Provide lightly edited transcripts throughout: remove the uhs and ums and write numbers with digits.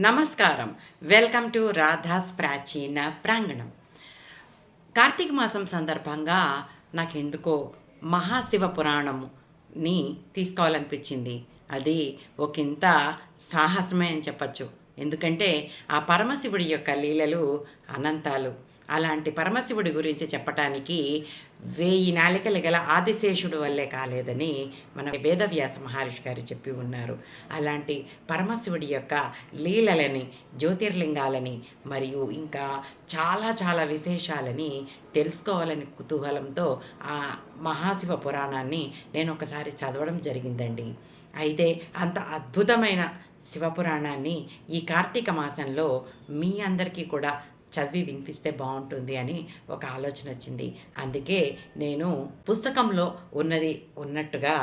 నమస్కారం. Welcome to Radha's ప్రాచీన ప్రాంగణం. కార్తీక మాసం సందర్భంగా నాకెందుకో మహాశివ పురాణంని తీసుకోవాలనిపించింది. అది ఒకంత సాహసమే అని చెప్పచ్చు. ఎందుకంటే ఆ పరమశివుడి యొక్క లీలలు అనంతాలు. అలాంటి పరమశివుడి గురించి చెప్పటానికి 1000 నాలికలు గల ఆదిశేషుడు వల్లే కాలేదని మన వేదవ్యాస మహర్షి గారు చెప్పి ఉన్నారు. అలాంటి పరమశివుడి యొక్క లీలలని, జ్యోతిర్లింగాలని మరియు ఇంకా చాలా చాలా విశేషాలని తెలుసుకోవాలని కుతూహలంతో ఆ మహాశివ పురాణాన్ని నేను ఒకసారి చదవడం జరిగిందండి. అయితే అంత అద్భుతమైన శివపురాణాన్ని ఈ కార్తీక మాసంలో మీ అందరికీ కూడా చదివి వినిపిస్తే బాగుంటుంది అని ఒక ఆలోచన వచ్చింది. అందుకే నేను పుస్తకంలో ఉన్నది ఉన్నట్టుగా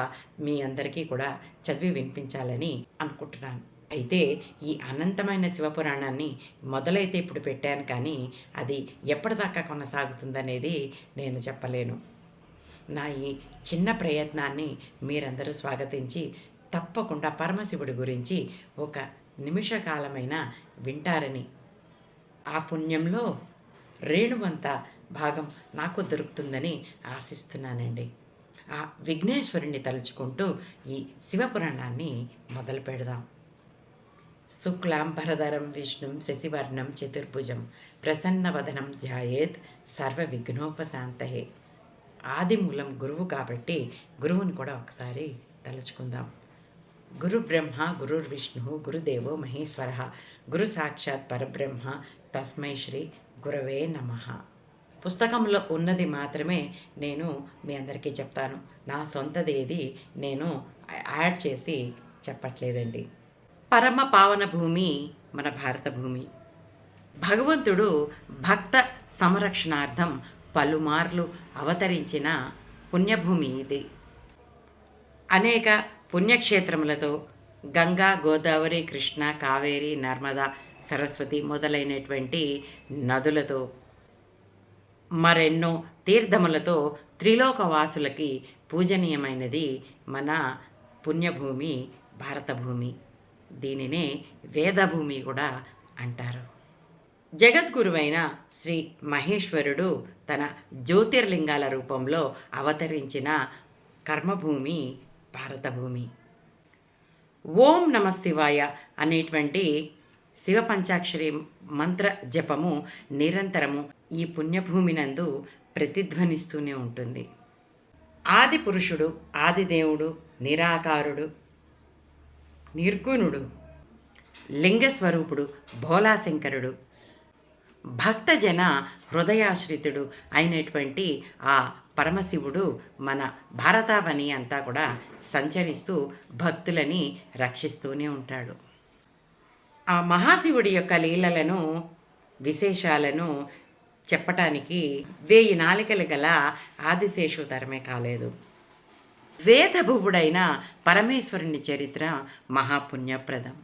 మీ అందరికీ కూడా చదివి వినిపించాలని అనుకుంటున్నాను. అయితే ఈ అనంతమైన శివపురాణాన్ని మొదలైతే ఇప్పుడు పెట్టాను, కానీ అది ఎప్పటిదాకా కొనసాగుతుందనేది నేను చెప్పలేను. నా ఈ చిన్న ప్రయత్నాన్ని మీరందరూ స్వాగతించి తప్పకుండా పరమశివుడి గురించి ఒక నిమిషకాలమైనా వింటారని, ఆ పుణ్యంలో రేణువంత భాగం నాకు దొరుకుతుందని ఆశిస్తున్నానండి. ఆ విఘ్నేశ్వరుణ్ణి తలుచుకుంటూ ఈ శివపురాణాన్ని మొదలు పెడదాం. శుక్లాంబరధరం విష్ణుం శశివర్ణం చతుర్భుజం ప్రసన్నవదనం ధ్యాయేత్ సర్వ విఘ్నోపశాంతయే. ఆదిమూలం గురువు కాబట్టి గురువుని కూడా ఒకసారి తలుచుకుందాం. గురు బ్రహ్మ గురుర్విష్ణు గురుదేవో మహేశ్వర గురు సాక్షాత్ పరబ్రహ్మ తస్మై శ్రీ గురవే నమః. పుస్తకంలో ఉన్నది మాత్రమే నేను మీ అందరికీ చెప్తాను. నా సొంతదేది నేను యాడ్ చేసి చెప్పట్లేదండి. పరమ పావన భూమి మన భారత భూమి. భగవంతుడు భక్త సంరక్షణార్థం పలుమార్లు అవతరించిన పుణ్యభూమి ఇది. అనేక పుణ్యక్షేత్రములతో గంగా, గోదావరి, కృష్ణ, కావేరి, నర్మదా, సరస్వతి మొదలైనటువంటి నదులతో, మరెన్నో తీర్థములతో త్రిలోకవాసులకి పూజనీయమైనది మన పుణ్యభూమి భారత భూమి. దీనినే వేదభూమి కూడా అంటారు. జగద్గురువైన శ్రీ మహేశ్వరుడు తన జ్యోతిర్లింగాల రూపంలో అవతరించిన కర్మభూమి భారతభూమి. ఓం నమ శివాయ అనేటువంటి శివ పంచాక్షరి మంత్ర జపము నిరంతరము ఈ పుణ్యభూమినందు ప్రతిధ్వనిస్తూనే ఉంటుంది. ఆది పురుషుడు, ఆదిదేవుడు, నిరాకారుడు, నిర్గుణుడు, లింగస్వరూపుడు, భోలాశంకరుడు, భక్తజన హృదయాశ్రితుడు అయినటువంటి ఆ పరమశివుడు మన భారతావని అంతా కూడా సంచరిస్తూ భక్తులని రక్షిస్తూనే ఉంటాడు. ఆ మహాశివుడి యొక్క లీలలను, విశేషాలను చెప్పటానికి 1000 నాలికలు గల ఆదిశేషు తరమే కాలేదు. వేదభువుడైన పరమేశ్వరుని చరిత్ర మహాపుణ్యప్రదం.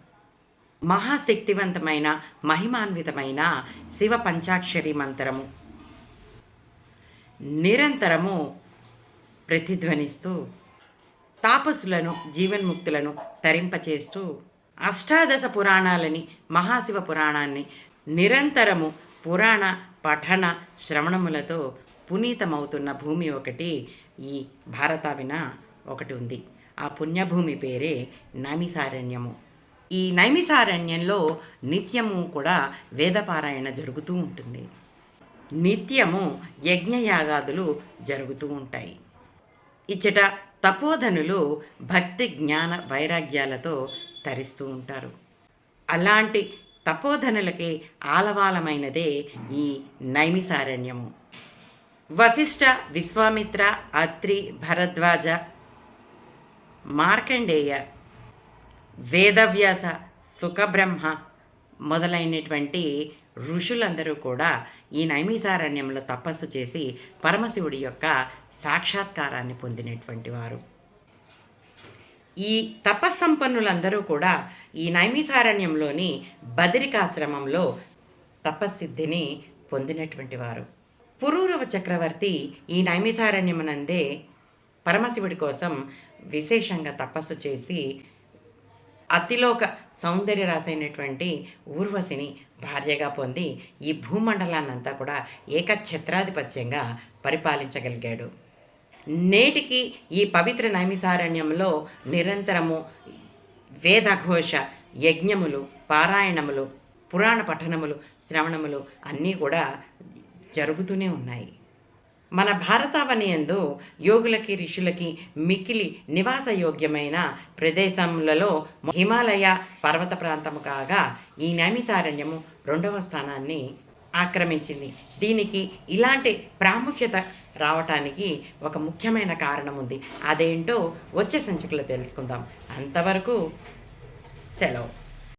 మహాశక్తివంతమైన మహిమాన్వితమైన శివ పంచాక్షరి మంత్రము నిరంతరము ప్రతిధ్వనిస్తూ తాపసులను, జీవన్ముక్తులను తరింపచేస్తూ అష్టాదశ పురాణాలని, మహాశివ పురాణాన్ని నిరంతరము పురాణ పఠన శ్రవణములతో పునీతమవుతున్న భూమి ఒకటి ఈ భారతావిన ఒకటి ఉంది. ఆ పుణ్యభూమి పేరే నైమిసారణ్యము. ఈ నైమిసారణ్యంలో నిత్యము కూడా వేదపారాయణ జరుగుతూ ఉంటుంది. నిత్యము యజ్ఞయాగాదులు జరుగుతూ ఉంటాయి. ఇచ్చట తపోధనులు భక్తి జ్ఞాన వైరాగ్యాలతో తరిస్తూ ఉంటారు. అలాంటి తపోధనులకి ఆలవాలమైనదే ఈ నైమిసారణ్యము. వశిష్ఠ, విశ్వామిత్ర, అత్రి, భరద్వాజ, మార్కండేయ, వేదవ్యాస, సుఖబ్రహ్మ మొదలైనటువంటి ఋషులందరూ కూడా ఈ నైమిసారణ్యంలో తపస్సు చేసి పరమశివుడి యొక్క సాక్షాత్కారాన్ని పొందినటువంటి వారు. ఈ తపస్సంపన్నులందరూ కూడా ఈ నైమిసారణ్యంలోని బదరికాశ్రమంలో తపస్సిద్ధిని పొందినటువంటి వారు. పురూరవ చక్రవర్తి ఈ నైమిసారణ్యమునందే పరమశివుడి కోసం విశేషంగా తపస్సు చేసి అతిలోక సౌందర్య రాశైనటువంటి ఊర్వశిని భార్యగా పొంది ఈ భూమండలాన్నంతా కూడా ఏకఛత్రాధిపత్యంగా పరిపాలించగలిగాడు. నేటికి ఈ పవిత్ర నైమిసారణ్యంలో నిరంతరము వేదఘోష, యజ్ఞములు, పారాయణములు, పురాణ పఠనములు, శ్రవణములు అన్నీ కూడా జరుగుతూనే ఉన్నాయి. మన భారతావనియందు యోగులకి, ఋషులకి మిక్కిలి నివాసయోగ్యమైన ప్రదేశములలో హిమాలయ పర్వత ప్రాంతము కాగా ఈ నైమిసారణ్యము 2వ స్థానాన్ని ఆక్రమించింది. దీనికి ఇలాంటి ప్రాముఖ్యత రావటానికి ఒక ముఖ్యమైన కారణం ఉంది. అదేంటో వచ్చే సంచికలో తెలుసుకుందాం. అంతవరకు సెలవు.